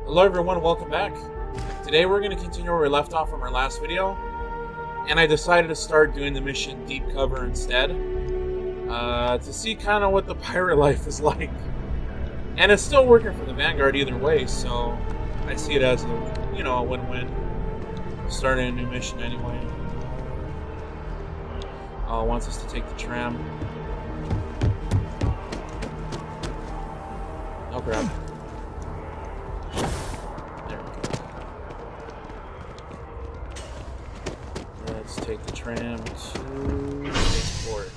Hello everyone, welcome back. Today we're going to continue where we left off from our last video, and I decided to start doing the mission Deep Cover instead, to see kind of what the pirate life is like. And it's still working for the Vanguard either way, so I see it as a, a win-win. Starting a new mission anyway. Wants us to take the tram. Oh crap. Let's take the tram to Spaceport.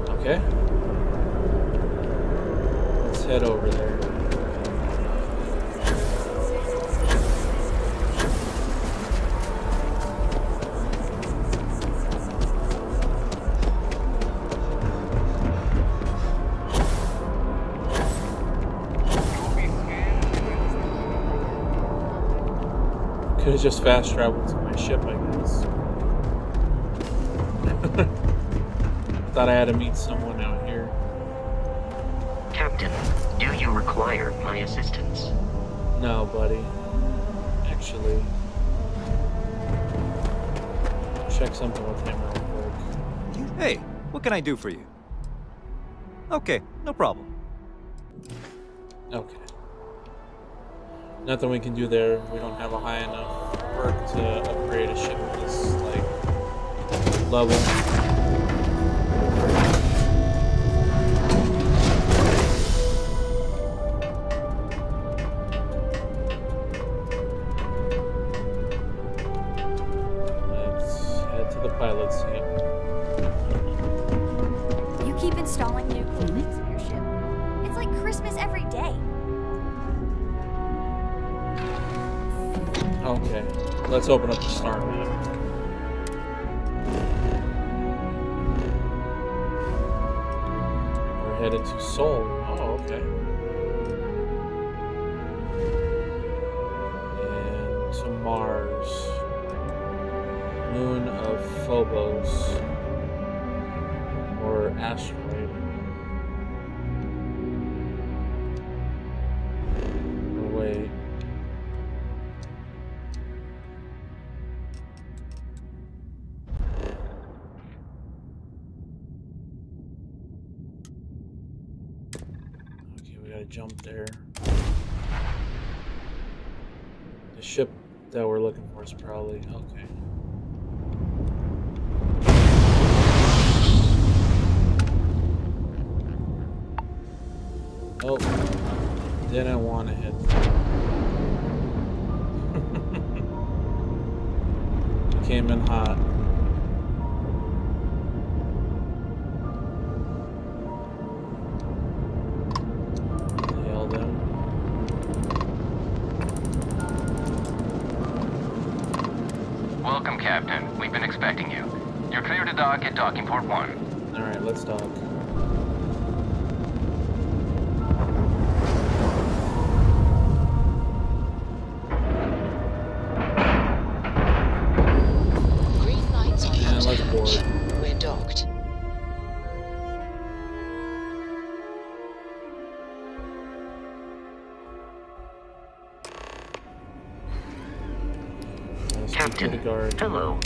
Okay. Let's head over there. Could have just fast traveled to my ship, I guess. Thought I had to meet someone out here. Captain, do you require my assistance? No, buddy. Actually, check something with him real quick. Hey, what can I do for you? Okay, no problem. Okay. Nothing we can do there. We don't have a high enough perk to upgrade a ship at this, level. Let's head to the pilot seat. You keep installing new components in your ship. It's like Christmas every day. Okay, let's open up the star map. We're headed to Seoul. Oh, okay. And to Mars. Moon of Phobos. Or asteroid. Or wait. Jump there. The ship that we're looking for is probably okay. Oh, didn't want to hit. Came in hot. Welcome, Captain. We've been expecting you. You're clear to dock at docking port 1. Alright, let's dock. Green lights on And let's board. We're docked. Captain, hello.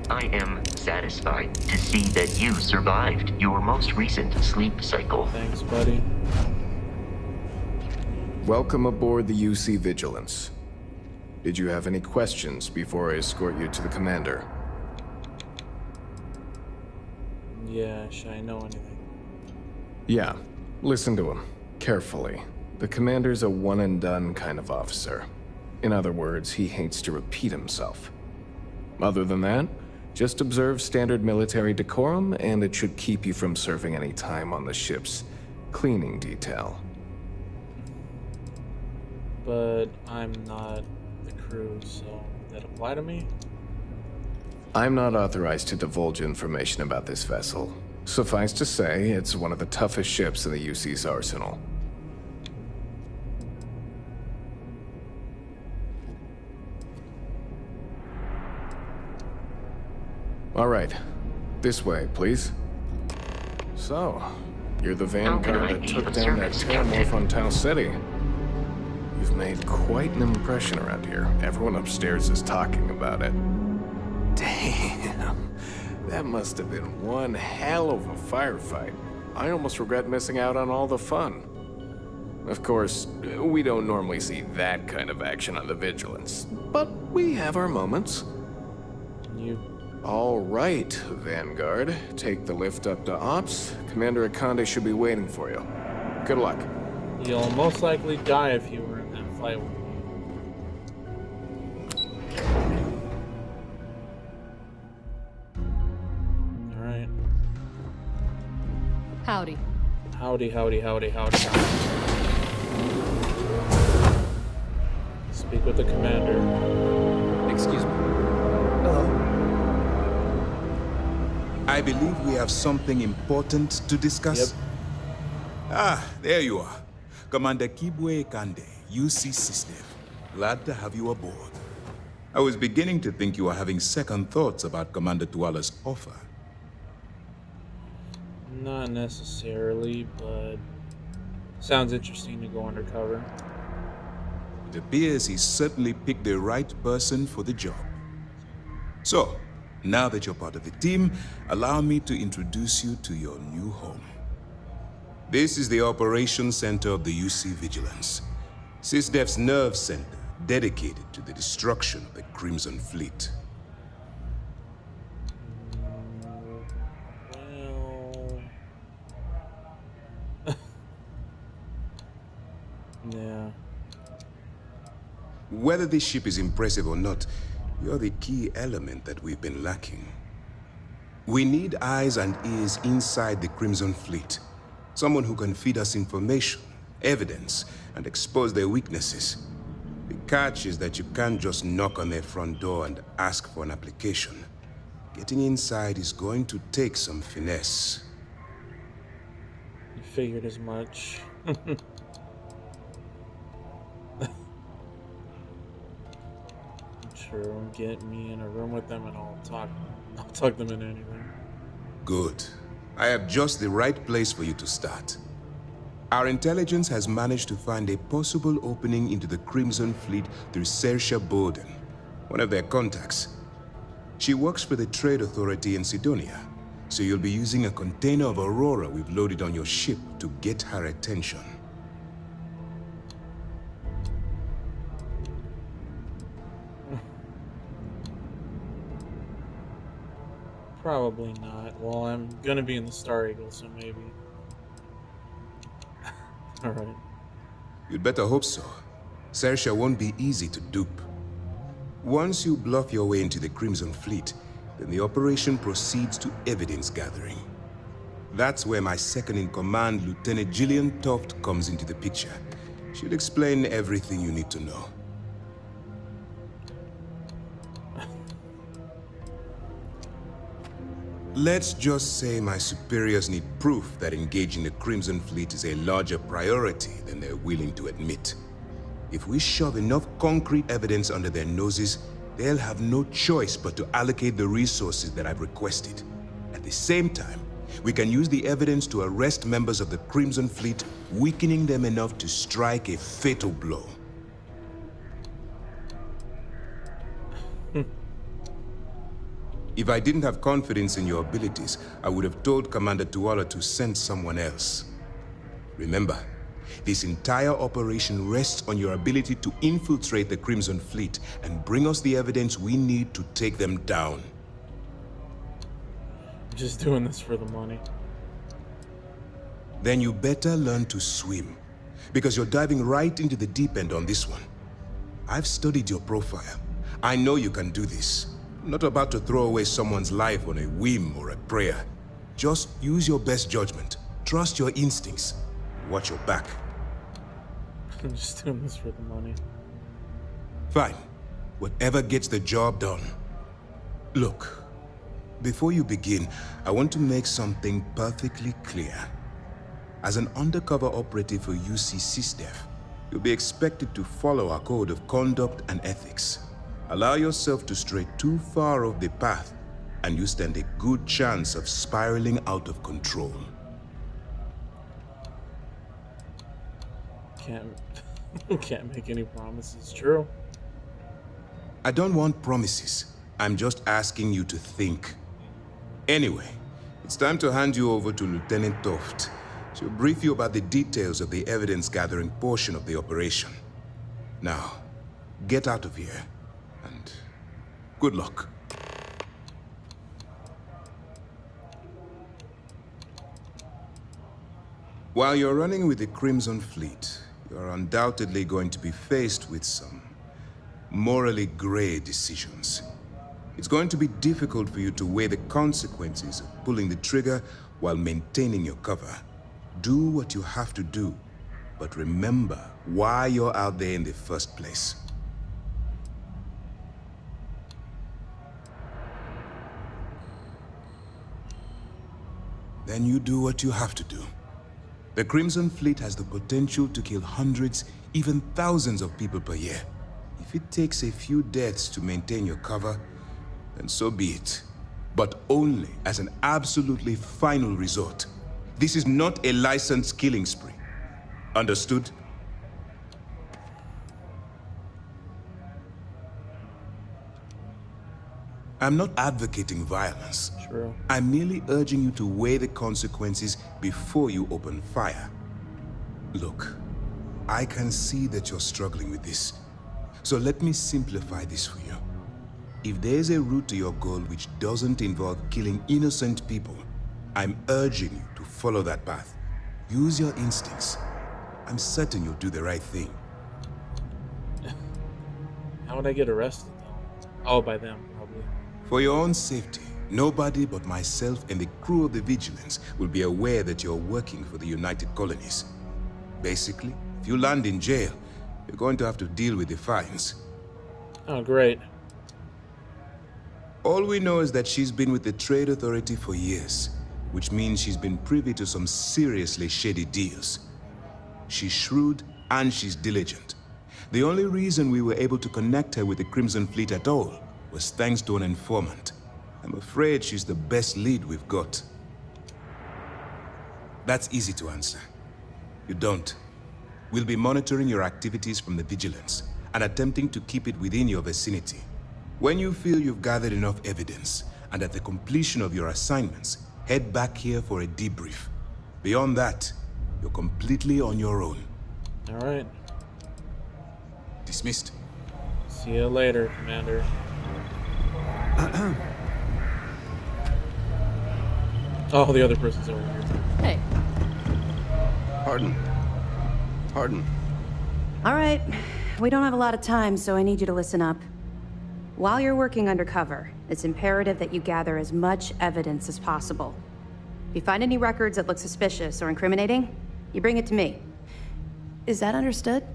I am satisfied to see that you survived your most recent sleep cycle. Thanks, buddy. Welcome aboard the UC Vigilance. Did you have any questions before I escort you to the commander? Yeah, should I know anything? Yeah, listen to him carefully. The commander's a one-and-done kind of officer. In other words, he hates to repeat himself. Other than that, just observe standard military decorum, and it should keep you from serving any time on the ship's cleaning detail. But I'm not the crew, so does that apply to me? I'm not authorized to divulge information about this vessel. Suffice to say, it's one of the toughest ships in the UC's arsenal. All right. This way, please. So, you're the vanguard that took down that terramorph on Tau City. You've made quite an impression around here. Everyone upstairs is talking about it. Damn. That must have been one hell of a firefight. I almost regret missing out on all the fun. Of course, we don't normally see that kind of action on the Vigilance, but we have our moments. All right, Vanguard. Take the lift up to Ops. Commander Ikande should be waiting for you. Good luck. You'll most likely die if you were in that fight with me. Alright. Howdy. Howdy, howdy, howdy, howdy, howdy. Speak with the commander. Excuse me. Hello. I believe we have something important to discuss. Yep. Ah, there you are. Commander Ikande, UC Sysdev. Glad to have you aboard. I was beginning to think you were having second thoughts about Commander Tuala's offer. Not necessarily, but sounds interesting to go undercover. It appears he certainly picked the right person for the job. So, now that you're part of the team, allow me to introduce you to your new home. This is the operations center of the UC Vigilance, Sysdev's nerve center dedicated to the destruction of the Crimson Fleet. Well... yeah. Whether this ship is impressive or not, you're the key element that we've been lacking. We need eyes and ears inside the Crimson Fleet. Someone who can feed us information, evidence, and expose their weaknesses. The catch is that you can't just knock on their front door and ask for an application. Getting inside is going to take some finesse. You figured as much. Sure, get me in a room with them and I'll talk them into anything. Good. I have just the right place for you to start. Our intelligence has managed to find a possible opening into the Crimson Fleet through Saoirse Bowden, one of their contacts. She works for the Trade Authority in Sidonia, so you'll be using a container of Aurora we've loaded on your ship to get her attention. Probably not. Well, I'm gonna be in the Star Eagle, so maybe. Alright. You'd better hope so. Saoirse won't be easy to dupe. Once you bluff your way into the Crimson Fleet, then the operation proceeds to evidence gathering. That's where my second-in-command, Lieutenant Gillian Toft, comes into the picture. She'll explain everything you need to know. Let's just say my superiors need proof that engaging the Crimson Fleet is a larger priority than they're willing to admit. If we shove enough concrete evidence under their noses, they'll have no choice but to allocate the resources that I've requested. At the same time, we can use the evidence to arrest members of the Crimson Fleet, weakening them enough to strike a fatal blow. If I didn't have confidence in your abilities, I would have told Commander Tuala to send someone else. Remember, this entire operation rests on your ability to infiltrate the Crimson Fleet and bring us the evidence we need to take them down. I'm just doing this for the money. Then you better learn to swim, because you're diving right into the deep end on this one. I've studied your profile. I know you can do this. I'm not about to throw away someone's life on a whim or a prayer. Just use your best judgment. Trust your instincts. Watch your back. I'm just doing this for the money. Fine. Whatever gets the job done. Look, Before you begin, I want to make something perfectly clear. As an undercover operative for UC SysDev, you'll be expected to follow our code of conduct and ethics. Allow yourself to stray too far off the path, and you stand a good chance of spiraling out of control. Can't make any promises. True. I don't want promises. I'm just asking you to think. Anyway, it's time to hand you over to Lieutenant Toft. She'll brief you about the details of the evidence-gathering portion of the operation. Now, get out of here, and good luck. While you're running with the Crimson Fleet, you're undoubtedly going to be faced with some morally gray decisions. It's going to be difficult for you to weigh the consequences of pulling the trigger while maintaining your cover. Do what you have to do, but remember why you're out there in the first place. Then you do what you have to do. The Crimson Fleet has the potential to kill hundreds, even thousands of people per year. If it takes a few deaths to maintain your cover, then so be it. But only as an absolutely final resort. This is not a licensed killing spree. Understood? I'm not advocating violence. True. I'm merely urging you to weigh the consequences before you open fire. Look, I can see that you're struggling with this. So let me simplify this for you. If there's a route to your goal which doesn't involve killing innocent people, I'm urging you to follow that path. Use your instincts. I'm certain you'll do the right thing. How would I get arrested, though? Oh, by them, probably. For your own safety, nobody but myself and the crew of the Vigilance will be aware that you're working for the United Colonies. Basically, if you land in jail, you're going to have to deal with the fines. Oh, great. All we know is that she's been with the Trade Authority for years, which means she's been privy to some seriously shady deals. She's shrewd and she's diligent. The only reason we were able to connect her with the Crimson Fleet at all was thanks to an informant. I'm afraid she's the best lead we've got. That's easy to answer. You don't. We'll be monitoring your activities from the Vigilance and attempting to keep it within your vicinity. When you feel you've gathered enough evidence and at the completion of your assignments, head back here for a debrief. Beyond that, you're completely on your own. All right. Dismissed. See you later, Commander. Oh, the other person's over here. Hey. Pardon. Pardon. All right. We don't have a lot of time, so I need you to listen up. While you're working undercover, it's imperative that you gather as much evidence as possible. If you find any records that look suspicious or incriminating, you bring it to me. Is that understood?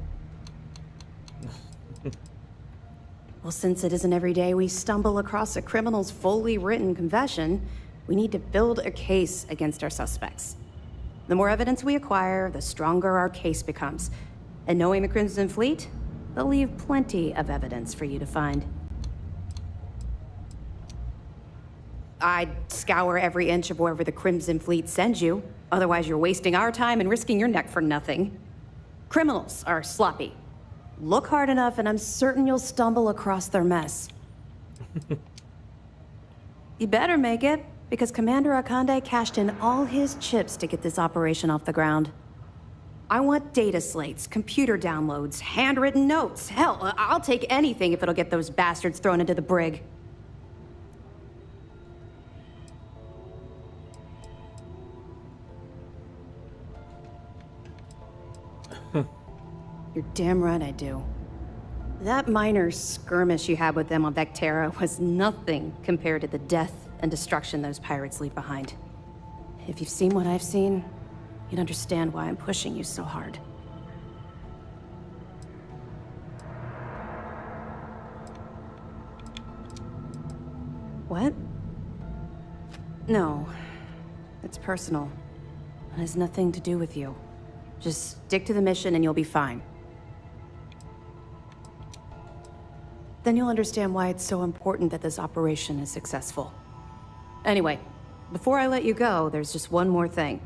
Well, since it isn't every day we stumble across a criminal's fully written confession, we need to build a case against our suspects. The more evidence we acquire, the stronger our case becomes. And knowing the Crimson Fleet, they'll leave plenty of evidence for you to find. I'd scour every inch of wherever the Crimson Fleet sends you. Otherwise, you're wasting our time and risking your neck for nothing. Criminals are sloppy. Look hard enough and I'm certain you'll stumble across their mess. You better make it, because Commander Ikande cashed in all his chips to get this operation off the ground. I want data slates, computer downloads, handwritten notes. Hell, I'll take anything if it'll get those bastards thrown into the brig. You're damn right I do. That minor skirmish you had with them on Vectera was nothing compared to the death and destruction those pirates leave behind. If you've seen what I've seen, you'd understand why I'm pushing you so hard. What? No. It's personal. It has nothing to do with you. Just stick to the mission and you'll be fine. Then you'll understand why it's so important that this operation is successful. Anyway, before I let you go, there's just one more thing.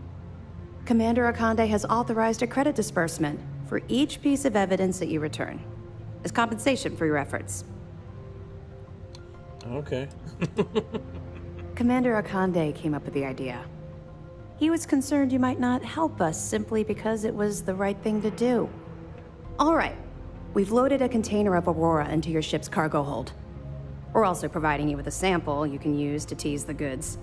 Commander Ikande has authorized a credit disbursement for each piece of evidence that you return, as compensation for your efforts. Okay. Commander Ikande came up with the idea. He was concerned you might not help us simply because it was the right thing to do. All right, we've loaded a container of Aurora into your ship's cargo hold. We're also providing you with a sample you can use to tease the goods.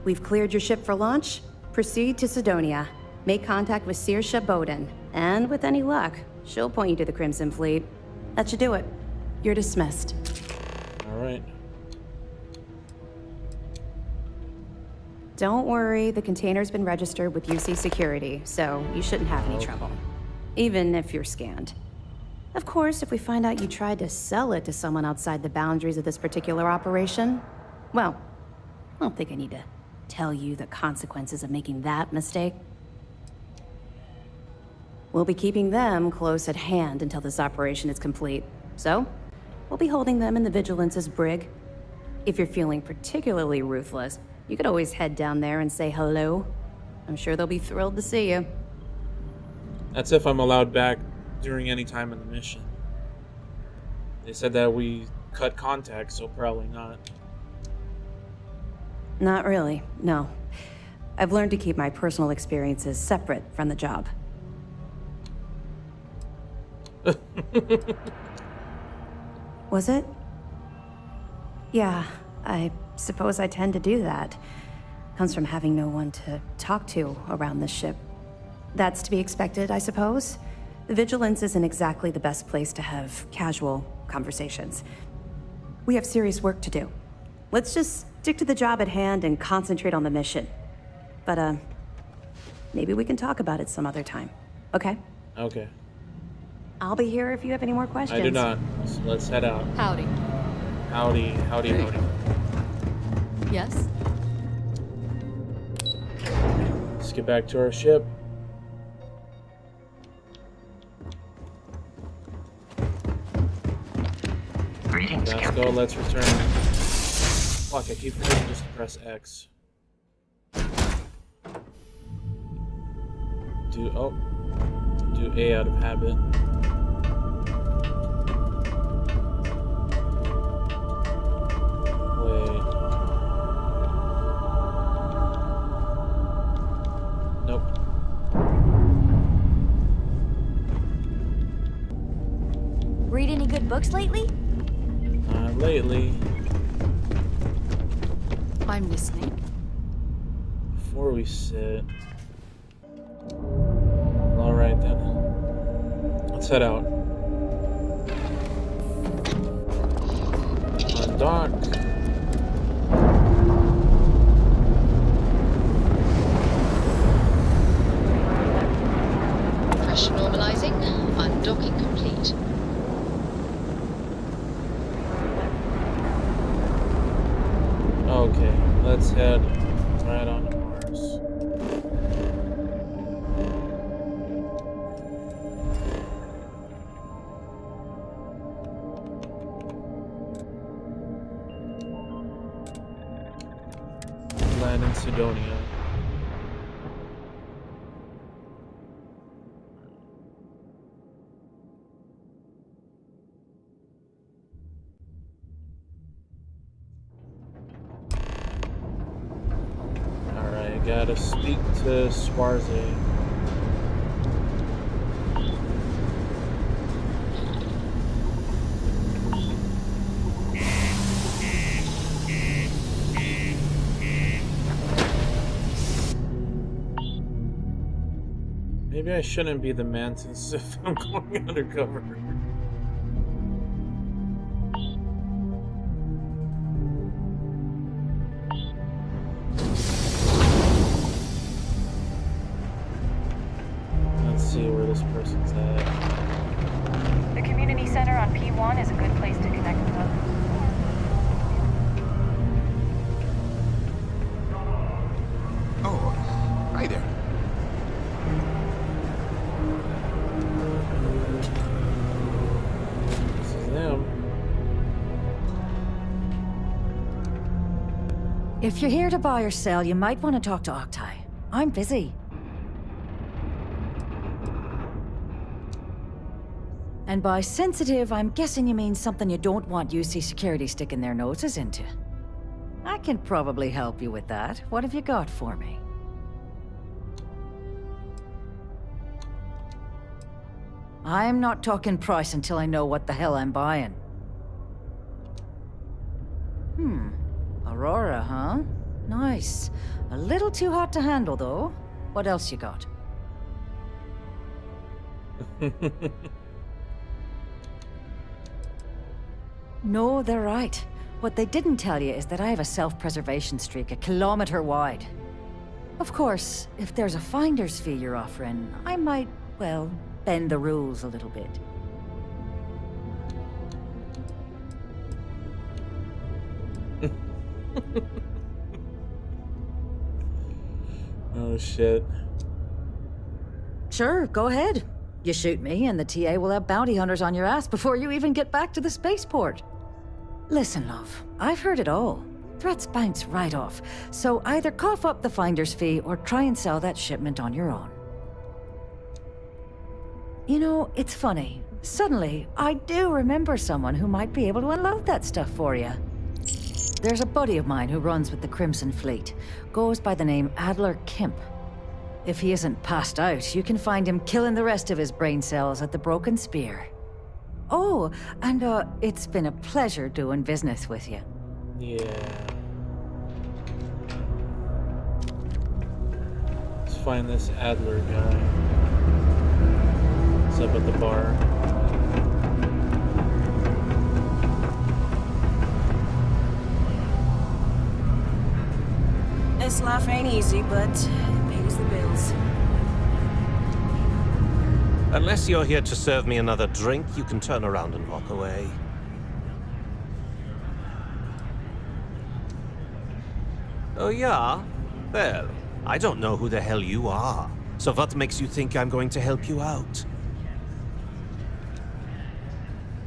We've cleared your ship for launch. Proceed to Sidonia. Make contact with Saoirse Bowden, and with any luck, she'll point you to the Crimson Fleet. That should do it. You're dismissed. All right. Don't worry, the container's been registered with UC Security, so you shouldn't have any trouble. Even if you're scanned. Of course, if we find out you tried to sell it to someone outside the boundaries of this particular operation, well, I don't think I need to tell you the consequences of making that mistake. We'll be keeping them close at hand until this operation is complete. So, we'll be holding them in the Vigilance's brig. If you're feeling particularly ruthless, you could always head down there and say hello. I'm sure they'll be thrilled to see you. That's if I'm allowed back during any time in the mission. They said that we cut contact, so probably not. Not really, no. I've learned to keep my personal experiences separate from the job. Was it? Yeah, I suppose I tend to do that. Comes from having no one to talk to around this ship. That's to be expected, I suppose. The Vigilance isn't exactly the best place to have casual conversations. We have serious work to do. Let's just stick to the job at hand and concentrate on the mission. But, maybe we can talk about it some other time, okay? Okay. I'll be here if you have any more questions. I do not. So let's head out. Howdy. Howdy, howdy, howdy. Yes? Let's get back to our ship. Greetings, Let's Captain. go, let's return. Fuck, I keep forgetting just to press X. Do A out of habit. Wait. Nope. Read any good books lately? Not lately. I'm listening. Before we sit. Alright then. Let's head out. Undock. Pressure normalizing. Undocking complete. Okay, let's head right on to Mars. Land in Sidonia. Alright, gotta speak to Swarze. Maybe I shouldn't be the mantis if I'm going undercover. Let's see where this person's at. The community center on P1 is a good place to connect with others. If you're here to buy or sell, you might want to talk to Octai. I'm busy. And by sensitive, I'm guessing you mean something you don't want UC security sticking their noses into. I can probably help you with that. What have you got for me? I'm not talking price until I know what the hell I'm buying. Aurora, huh? Nice. A little too hot to handle, though. What else you got? No, they're right. What they didn't tell you is that I have a self-preservation streak 1 kilometer wide. Of course, if there's a finder's fee you're offering, I might, well, bend the rules a little bit. Oh shit. Sure, go ahead. You shoot me and the TA will have bounty hunters on your ass before you even get back to the spaceport. Listen, love, I've heard it all. Threats bounce right off, so either cough up the finder's fee or try and sell that shipment on your own. You know, it's funny. Suddenly, I do remember someone who might be able to unload that stuff for you. There's a buddy of mine who runs with the Crimson Fleet. Goes by the name Adler Kemp. If he isn't passed out, you can find him killing the rest of his brain cells at the Broken Spear. Oh, and it's been a pleasure doing business with you. Yeah. Let's find this Adler guy. He's up at the bar. This life ain't easy, but it pays the bills. Unless you're here to serve me another drink, you can turn around and walk away. Oh yeah? Well, I don't know who the hell you are. So what makes you think I'm going to help you out?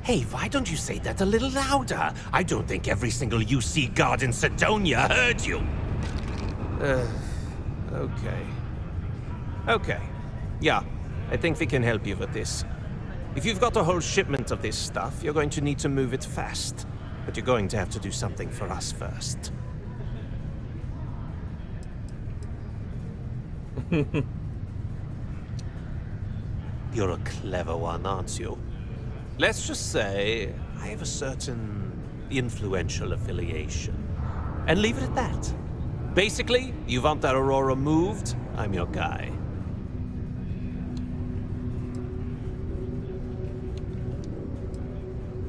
Hey, why don't you say that a little louder? I don't think every single UC guard in Sidonia heard you. Okay. Okay. Yeah, I think we can help you with this. If you've got a whole shipment of this stuff, you're going to need to move it fast. But you're going to have to do something for us first. You're a clever one, aren't you? Let's just say I have a certain influential affiliation. And leave it at that. Basically, you want that Aurora moved, I'm your guy.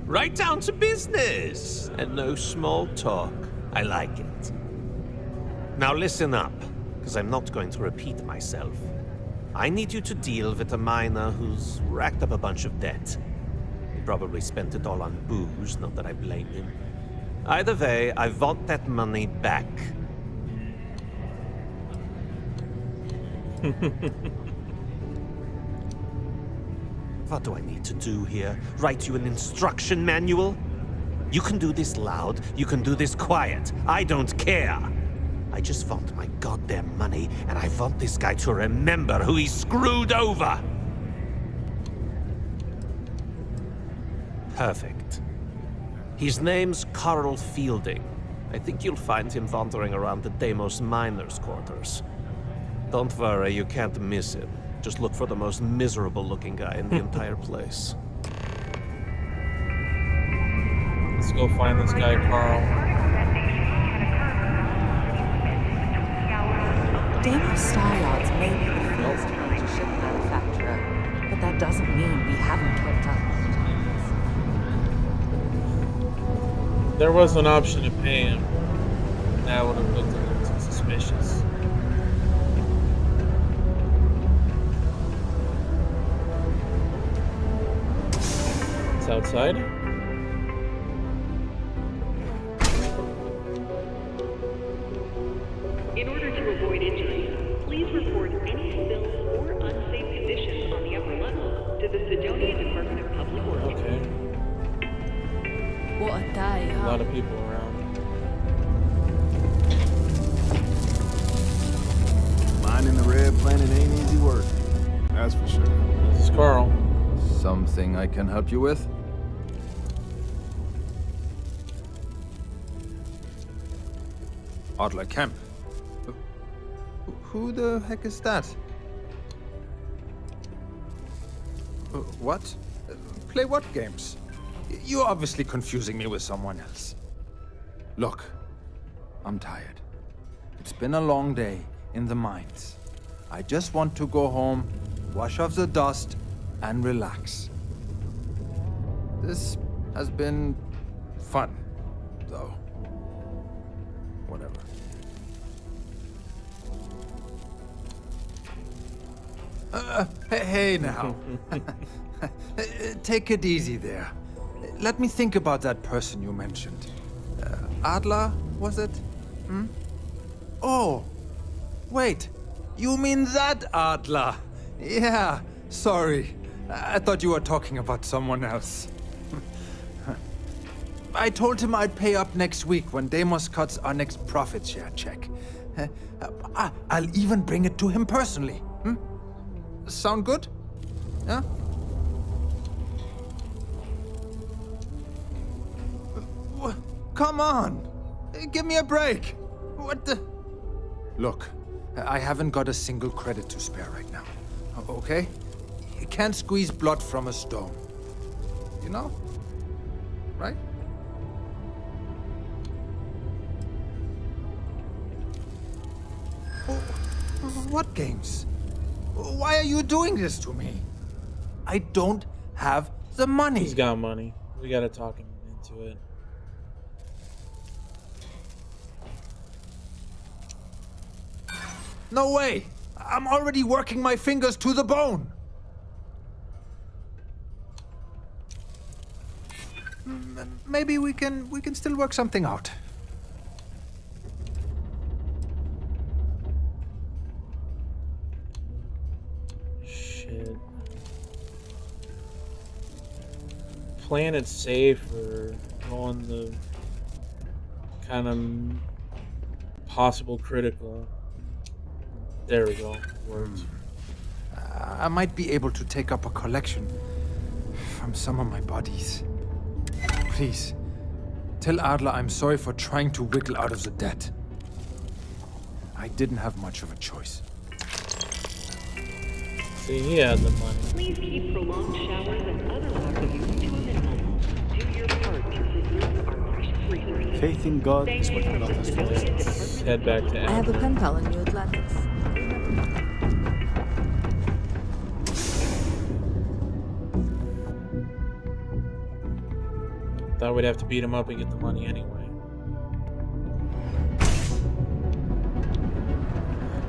Right down to business! And no small talk. I like it. Now listen up, because I'm not going to repeat myself. I need you to deal with a miner who's racked up a bunch of debt. He probably spent it all on booze, not that I blame him. Either way, I want that money back. What do I need to do here? Write you an instruction manual? You can do this loud, you can do this quiet. I don't care. I just want my goddamn money, and I want this guy to remember who he screwed over. Perfect. His name's Carl Fielding. I think you'll find him wandering around the Deimos miners' quarters. Don't worry, you can't miss him. Just look for the most miserable-looking guy in the entire place. Let's go find this guy, Carl. Deimos Starlords may be the first major ship manufacturer, but that doesn't mean we haven't kept up. There was an option to pay him. That would have looked a little too suspicious. It's outside. In order to avoid injury, please report any spills or unsafe conditions on the upper level to the Sidonia Department of Public Works. Okay. What a day, A huh? lot of people around. planning ain't easy work. That's for sure. This is Carl. Something I can help you with? Adler Kemp. Who the heck is that? What? Play what games? You're obviously confusing me with someone else. Look, I'm tired. It's been a long day in the mines. I just want to go home, wash off the dust, and relax. This has been fun, though. Whatever. Hey now. Take it easy there. Let me think about that person you mentioned. Adler, was it? Hmm? Oh, wait. You mean that Adler? Yeah, sorry. I thought you were talking about someone else. I told him I'd pay up next week when Deimos cuts our next profit share check. I'll even bring it to him personally. Hmm? Sound good? Yeah? Come on! Give me a break! What the... Look, I haven't got a single credit to spare right now. Okay? You can't squeeze blood from a stone. You know? Right? What games? Why are you doing this to me? I don't have the money. He's got money. We gotta talk him into it. No way! I'm already working my fingers to the bone! Maybe we can still work something out. Shit. Playing it safe or going the kind of possible critical. There we go. Worked. I might be able to take up a collection from some of my bodies. Please, tell Adler I'm sorry for trying to wiggle out of the debt. I didn't have much of a choice. See, he had the money. Please keep prolonged showers and other water use to a minimum. Do your part to preserve our precious resources. Faith in God is what got us to this. Let's head back to I have a pen pal in New Atlantis. Thought we'd have to beat him up and get the money anyway.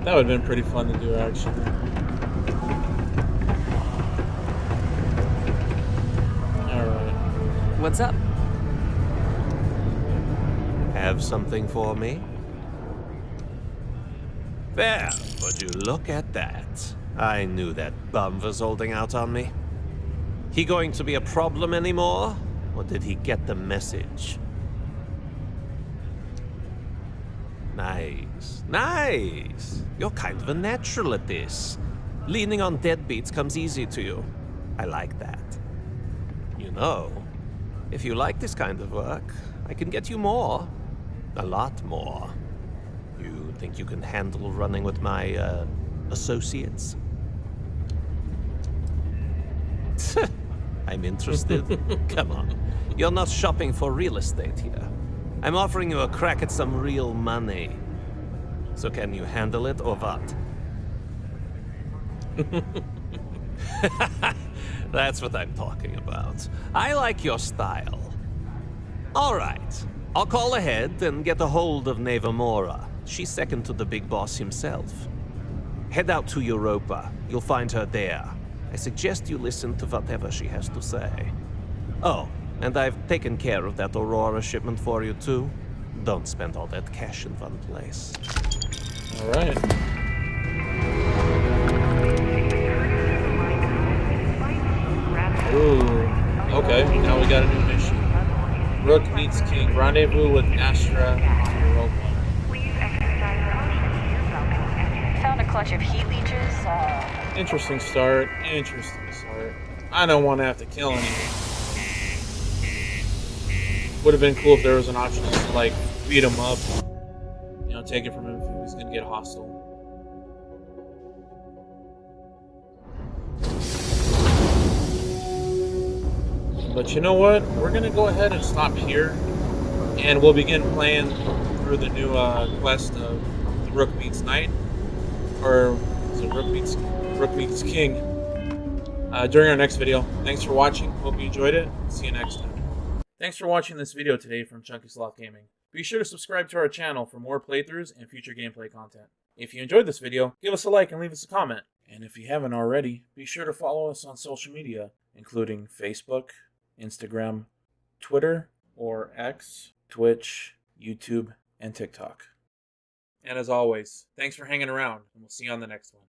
That would have been pretty fun to do, actually. Alright. What's up? Have something for me? There, would you look at that? I knew that bum was holding out on me. He going to be a problem anymore? Or did he get the message? Nice. Nice! You're kind of a natural at this. Leaning on deadbeats comes easy to you. I like that. You know, if you like this kind of work, I can get you more. A lot more. You think you can handle running with my, associates? I'm interested. Come on. You're not shopping for real estate here. I'm offering you a crack at some real money. So can you handle it or what? That's what I'm talking about. I like your style. All right. I'll call ahead and get a hold of Nevamora. She's second to the big boss himself. Head out to Europa. You'll find her there. I suggest you listen to whatever she has to say. Oh, and I've taken care of that Aurora shipment for you too. Don't spend all that cash in one place. All right. Ooh. Okay, now we got a new mission. Rook meets King. Rendezvous with Astra in Europa. Found a clutch of heat leeches. Interesting start. Interesting start. I don't want to have to kill anyone. Would have been cool if there was an option to like beat him up. You know, take it from him if he was gonna get hostile. But you know what? We're gonna go ahead and stop here, and we'll begin playing through the new quest of the Rook Meets Knight, or is it Rook Meets King? During our next video. Thanks for watching. Hope you enjoyed it. See you next time. Thanks for watching this video today from ChnkySlothGaming. Be sure to subscribe to our channel for more playthroughs and future gameplay content. If you enjoyed this video, give us a like and leave us a comment. And if you haven't already, be sure to follow us on social media, including Facebook, Instagram, Twitter, or X, Twitch, YouTube, and TikTok. And as always, thanks for hanging around, and we'll see you on the next one.